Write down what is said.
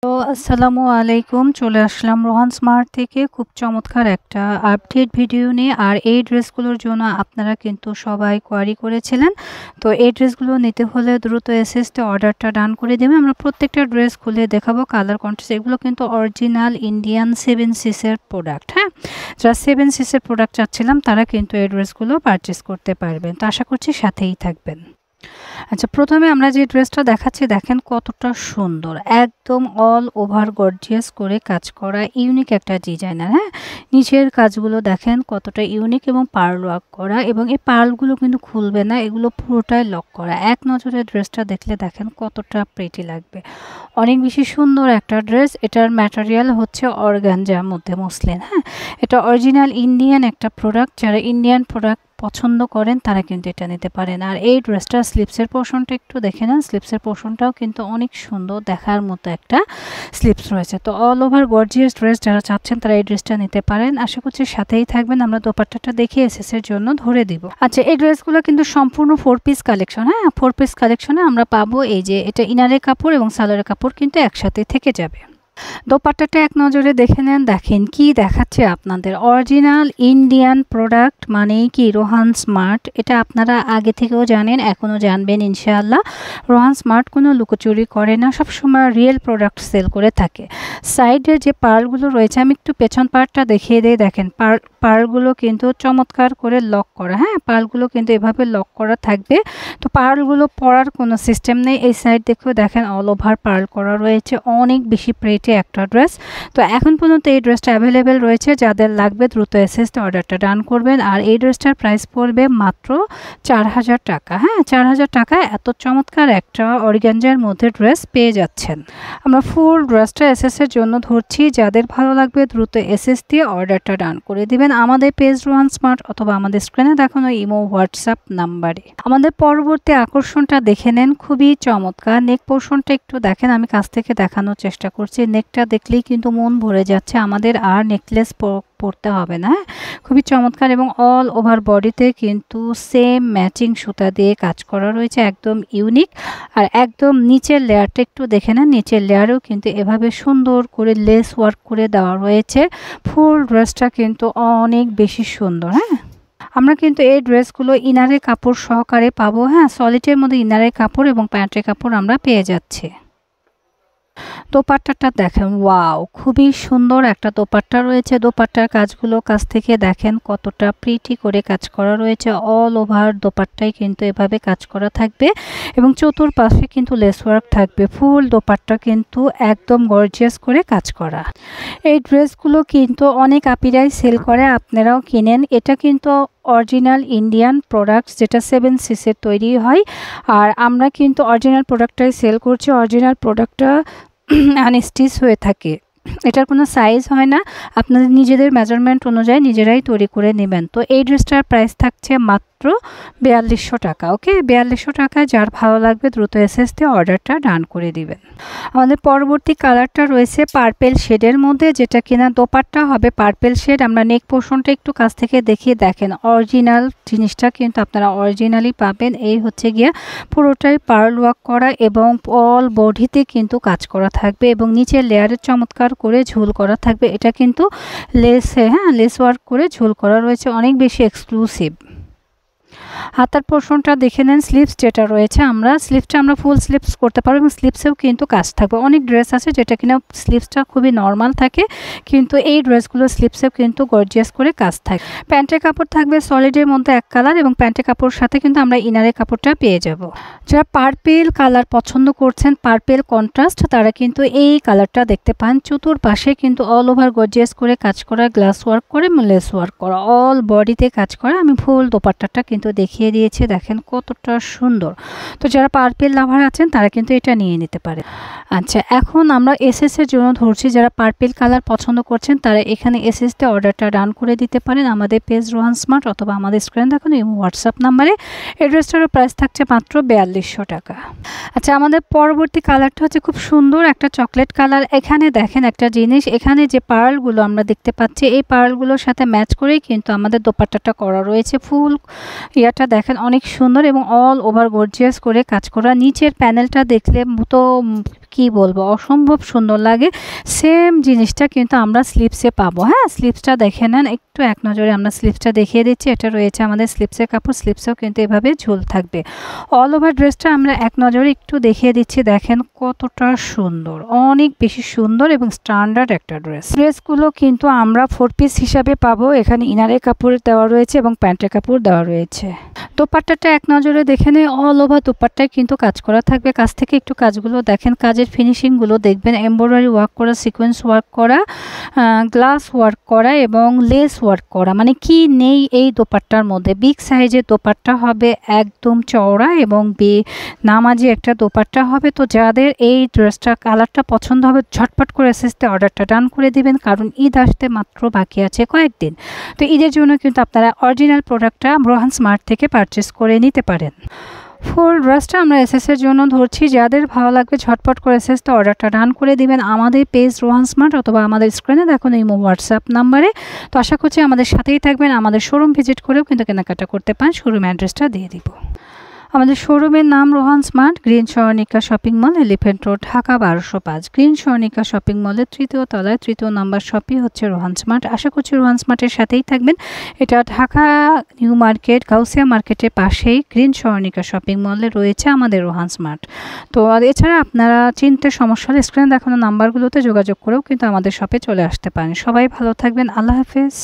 তো আসসালামু আলাইকুম। চলে আসলাম রোহান স্মার্ট থেকে খুব চমৎকার একটা আপডেট ভিডিও নিয়ে। আর এই ড্রেসগুলোর জন্য আপনারা কিন্তু সবাই কোয়ারি করেছিলেন। তো এই ড্রেসগুলো নিতে হলে দ্রুত এসএসতে অর্ডারটা ডান করে দেবেন। আমরা প্রত্যেকটা ড্রেস খুলে দেখাবো, কালার কন্ট্রাস্ট। এগুলো কিন্তু অরিজিনাল ইন্ডিয়ান 7 সিসের প্রোডাক্ট। হ্যাঁ, যারা 7 সিসের প্রোডাক্ট চাচ্ছিলাম তারা কিন্তু এই ড্রেসগুলো পারচেস করতে পারবেন। তো আশা করছি সাথেই থাকবেন। আচ্ছা, প্রথমে আমরা যে ড্রেসটা দেখাচ্ছি দেখেন কতটা সুন্দর, একদম অল ওভার গর্জিয়াস করে কাজ করা, ইউনিক একটা ডিজাইনার। হ্যাঁ, নিচের কাজগুলো দেখেন কতটা ইউনিক এবং পার্ল ওয়ার্ক করা, এবং এই পার্লগুলো কিন্তু খুলবে না, এগুলো পুরোটাই লক করা। এক নজরে ড্রেসটা দেখলে দেখেন কতটা প্রিটি লাগবে, অনেক বেশি সুন্দর একটা ড্রেস। এটার ম্যাটেরিয়াল হচ্ছে অর্গানজার মধ্যে মসলিন। হ্যাঁ, এটা অরিজিনাল ইন্ডিয়ান একটা প্রোডাক্ট। যারা ইন্ডিয়ান প্রোডাক্ট পছন্দ করেন তারা কিন্তু এটা নিতে পারেন। আর এই ড্রেসটা স্লিপসের পোর্শনটা একটু দেখে নেন, স্লিপসের পোর্শনটাও কিন্তু অনেক সুন্দর, দেখার মতো একটা স্লিপস রয়েছে। তো অল ওভার গর্জিয়াস ড্রেস যারা চাচ্ছেন তারা এই ড্রেসটা নিতে পারেন। আশা করছি সাথেই থাকবেন। আমরা দোপাট্টাটা দেখে এসএসের জন্য ধরে দিব। আচ্ছা, এই ড্রেসগুলো কিন্তু সম্পূর্ণ 4 পিস কালেকশন। হ্যাঁ, 4 পিস কালেকশনে আমরা পাবো এই যে এটা ইনারের কাপড় এবং সালোয়ারের কাপড় কিন্তু একসাথে থেকে যাবে। দোপাট্টাটা এক নজরে দেখে নেন, দেখেন কি দেখাচ্ছে আপনাদের। অরিজিনাল ইন্ডিয়ান প্রোডাক্ট মানেই কি রোহান স্মার্ট। এটা আপনারা আগে থেকেও জানেন, এখনও জানবেন ইনশাআল্লাহ। রোহান স্মার্ট কোনো লুকোচুরি করে না, সবসময় রিয়েল প্রোডাক্ট সেল করে থাকে। সাইডের যে পার্লগুলো রয়েছে, আমি একটু পেছন পার্টটা দেখিয়ে দিই। দেখেন পার্লগুলো কিন্তু চমৎকার করে লক করা। হ্যাঁ, পার্লগুলো কিন্তু এভাবে লক করা থাকবে। তো পার্লগুলো পরার কোনো সিস্টেম নেই। এই সাইড দেখেও দেখেন অল ওভার পার্ল করা রয়েছে, অনেক বেশি প্রেটি একটা ড্রেস। তো এখন পর্যন্ত এই ড্রেসটা অ্যাভেলেবেল রয়েছে, যাদের লাগবে দ্রুত এসএসতে অর্ডারটা ডান করবেন। আর এই ড্রেসটার প্রাইস পড়বে মাত্র 4000 টাকা। হ্যাঁ, 4000 টাকায় এত চমৎকার একটা অর্গানজার মধ্যে ড্রেস পেয়ে যাচ্ছেন। আমরা ফুল ড্রেসটা এসএসের জন্য ধরছি, যাদের ভালো লাগবে দ্রুত এসএস দিয়ে অর্ডারটা ডান করে দিবেন আমাদের পেজ রোহান স্মার্ট অথবা আমাদের স্ক্রিনে দেখানো ইমো হোয়াটসঅ্যাপ নাম্বারে। আমাদের পরবর্তী আকর্ষণটা দেখে নেন, খুবই চমৎকার। নেক পোর্শনটা একটু দেখেন, আমি কাছ থেকে দেখানোর চেষ্টা করছি। নেকটা দেখলেই কিন্তু মন ভরে যাচ্ছে, আমাদের আর নেকলেস পরতে হবে না। খুবই চমৎকার, এবং অল ওভার বডিতে কিন্তু সেম ম্যাচিং সুতা দিয়ে কাজ করা রয়েছে, একদম ইউনিক। আর একদম নিচের লেয়ারটা একটু দেখে নেন, নিচের লেয়ারেও কিন্তু এভাবে সুন্দর করে লেস ওয়ার্ক করে দেওয়া রয়েছে। ফুল ড্রেসটা কিন্তু অনেক বেশি সুন্দর। হ্যাঁ, আমরা কিন্তু এই ড্রেসগুলো ইনারের কাপড় সহকারে পাবো। হ্যাঁ, সলিডের মধ্যে ইনারের কাপড় এবং প্যান্টের কাপড় আমরা পেয়ে যাচ্ছি। দোপাট্টাটা দেখেন, ওয়াও, খুবই সুন্দর একটা দোপাট্টা রয়েছে। দোপাট্টার কাজগুলো কাছ থেকে দেখেন কতটা প্রিটি করে কাজ করা রয়েছে। অল ওভার দোপাট্টায় কিন্তু এভাবে কাজ করা থাকবে, এবং চতুর্পাশে কিন্তু লেস ওয়ার্ক থাকবে। ফুল দোপাট্টা কিন্তু একদম গর্জিয়াস করে কাজ করা। এই ড্রেসগুলো কিন্তু অনেক আপিরাই সেল করে, আপনারাও কিনেন। এটা কিন্তু অরিজিনাল ইন্ডিয়ান প্রোডাক্টস, যেটা 7 সিসের তৈরি হয়। আর আমরা কিন্তু অরিজিনাল প্রোডাক্টটাই সেল করছি। অরিজিনাল প্রোডাক্টটা আনস্টিচ হয়ে থাকে, এটার কোনো সাইজ হয় না, আপনাদের নিজেদের মেজারমেন্ট অনুযায়ী নিজেরাই তৈরি করে নেবেন। তো এই ড্রেসটার প্রাইস থাকছে মাত্র 4200 টাকা। ওকে, 4200 টাকায় যার ভালো লাগবে দ্রুত এসএস দিয়ে অর্ডারটা ডান করে দিবেন। আমাদের পরবর্তী কালারটা রয়েছে পার্পেল শেডের মধ্যে, যেটা কিনা দোপাট্টা হবে পার্পেল শেড। আমরা নেক পোর্শনটা একটু কাছ থেকে দেখিয়ে দেখেন, অরিজিনাল জিনিসটা কিন্তু আপনারা অরিজিনালি পাবেন। এই হচ্ছে গিয়া পুরোটাই পার্ল ওয়ার্ক করা, এবং অল বডিতে কিন্তু কাজ করা থাকবে, এবং নিচের লেয়ারের চমৎকার করে ঝুল করা থাকবে। এটা কিন্তু লেসে, হ্যাঁ, লেস ওয়ার্ক করে ঝুল করা রয়েছে, অনেক বেশি এক্সক্লুসিভ। হাতার পোর্শনটা দেখে নেন, স্লিপস যেটা রয়েছে, আমরা ফুল স্লিপস করতে পারবো, এবং স্লিপসেও কিন্তু কাজ থাকবে। অনেক ড্রেস আছে যেটা কিনা স্লিপসটা খুবই নর্মাল থাকে, কিন্তু এই ড্রেসগুলো স্লিপসেও কিন্তু গর্জিয়াস করে কাজ থাকে। প্যান্টের কাপড় থাকবে সলিডের মধ্যে এক কালার, এবং প্যান্টের কাপড়ের সাথে কিন্তু আমরা ইনারের কাপড়টা পেয়ে যাব। যারা পার্পেল কালার পছন্দ করছেন, পার্পেল কন্ট্রাস্ট, তারা কিন্তু এই কালারটা দেখতে পান। চতুর্পাশে কিন্তু অল ওভার গর্জিয়াস করে কাজ করা, গ্লাস ওয়ার্ক করে লেস ওয়ার্ক করা, অল বডিতে কাজ করা। আমি ফুল দোপাট্টাটা কিন্তু দেখিয়ে দিয়েছি, দেখেন কতটা সুন্দর। তো যারা পার্পেল লাভার আছেন তারা কিন্তু এটা নিয়ে নিতে পারে। আচ্ছা, এখন আমরা এসএস এর জন্য ধরছি, যারা পার্পেল কালার পছন্দ করছেন তারা এখানে এসএস তে অর্ডারটা ডান করে দিতে পারেন আমাদের পেজ রোহান স্মার্ট অথবা আমাদের স্ক্রিনে দেখানো এই হোয়াটসঅ্যাপ নাম্বারে। এই ড্রেসটারও প্রাইস থাকছে মাত্র 4200 টাকা। আচ্ছা, আমাদের পরবর্তী কালারটা হচ্ছে খুব সুন্দর একটা চকলেট কালার। এখানে দেখেন একটা জিনিস, এখানে যে পার্লগুলো আমরা দেখতে পাচ্ছি, এই পার্লগুলোর সাথে ম্যাচ করেই কিন্তু আমাদের দোপাট্টাটা করা রয়েছে। ফুল ইয়ার কালারটা দেখেন অনেক সুন্দর এবং অল ওভার গর্জিয়াস করে কাজ করা। নিচের প্যানেলটা দেখলে তো কি বলবো, অসম্ভব সুন্দর লাগে। সেম জিনিসটা কিন্তু আমরা স্লিপসে পাবো। হ্যাঁ, স্লিপসটা দেখে নেন একটু, এক নজরে আমরা স্লিপসটা দেখিয়ে দিচ্ছি। এটা রয়েছে আমাদের স্লিপসের কাপড়, স্লিপসেও কিন্তু এভাবে ঝুল থাকবে। অল ওভার ড্রেসটা আমরা এক নজরে একটু দেখিয়ে দিচ্ছি, দেখেন কতটা সুন্দর, অনেক বেশি সুন্দর এবং স্ট্যান্ডার্ড একটা ড্রেসগুলো কিন্তু আমরা 4 পিস হিসাবে পাবো। এখানে ইনারের কাপড় দেওয়া রয়েছে এবং প্যান্টের কাপড় দেওয়া রয়েছে। দোপাট্টাটা এক নজরে দেখে নেই, অল ওভার দোপাট্টায় কিন্তু কাজ করা থাকবে। কাছ থেকে একটু কাজগুলো দেখেন, কাজের ফিনিশিংগুলো দেখবেন, এমব্রয়ডারি ওয়ার্ক করা, সিকোয়েন্স ওয়ার্ক করা, গ্লাস ওয়ার্ক করা এবং লেস ওয়ার্ক করা। মানে কি নেই এই দোপাট্টার মধ্যে। বিগ সাইজের দোপাট্টা হবে, একদম চওড়া এবং নামাজি একটা দোপাট্টা হবে। তো যাদের এই ড্রেসটা কালারটা পছন্দ হবে ঝটপট করে এসএসতে অর্ডারটা ডান করে দিবেন, কারণ ঈদ আসতে মাত্র বাকি আছে কয়েকদিন। তো ঈদের জন্য কিন্তু আপনারা অরিজিনাল প্রোডাক্টটা রোহান স্মার্ট থেকে পারচেস করে নিতে পারেন। ফুল ড্রেসটা আমরা এসএসের জন্য ধরছি, যাদের ভালো লাগবে ঝটপট করে এসএসতে অর্ডারটা ডান করে দিবেন আমাদের পেজ রোহান স্মার্ট অথবা আমাদের স্ক্রিনে দেখুন এই হোয়াটসঅ্যাপ নাম্বারে। তো আশা করছি আমাদের সাথেই থাকবেন, আমাদের শোরুম ভিজিট করেও কিন্তু কেনাকাটা করতে পারেন। শোরুম অ্যাড্রেসটা দিয়ে দিব। আমাদের শোরুমের নাম Rohan smart, green Swarnika shopping mall, elephant road, Dhaka 1205। Green Swarnika shopping মলের 3য় তলায় 3য় নাম্বার শপই হচ্ছে রোহান স্মার্ট। আশা করছি রোহান স্মার্টের সাথেই থাকবেন। এটা ঢাকা নিউ মার্কেট, গাউসিয়া মার্কেটের পাশেই গ্রিন স্বর্ণিকা শপিং মলে রয়েছে আমাদের রোহান স্মার্ট। তো আর এছাড়া আপনারা চিনতে সমস্যা হলে স্ক্রিনে দেখানো নাম্বারগুলোতে যোগাযোগ করেও কিন্তু আমাদের শপে চলে আসতে পারেন। সবাই ভালো থাকবেন, আল্লাহ হাফেজ।